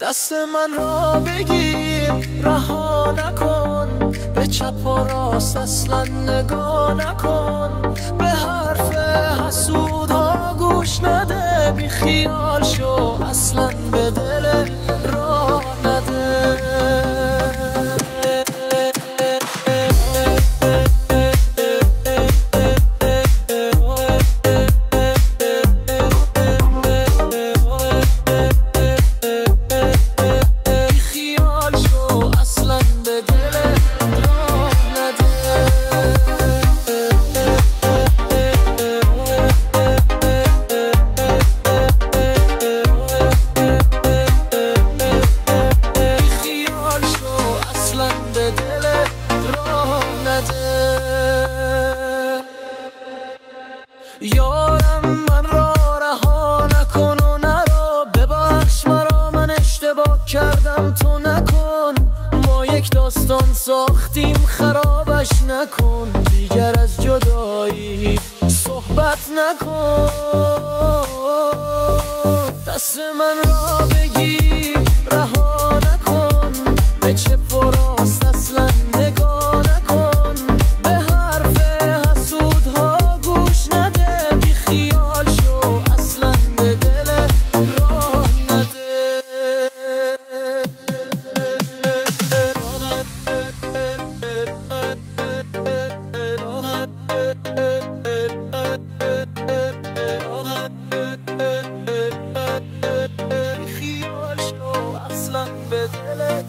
دست من را بگیر رها نکن، به چپ و راست اصلا نگاه نکن، به حرف حسودها گوش نده، بی خیال شو اصلا به دل راه نده. یارم من را رها نکن و نرا، ببخش مرا من اشتباه کردم تو نکن، ما یک داستان ساختیم خرابش نکن، دیگر از جدایی صحبت نکن. دست من را بگیر رها نکن، به چپ و راست اصلا نگاه نکن، به حرف حسودها گوش نده، بی خیال شو اصلا به دل راه نده. بی خیال شو اصلا به دل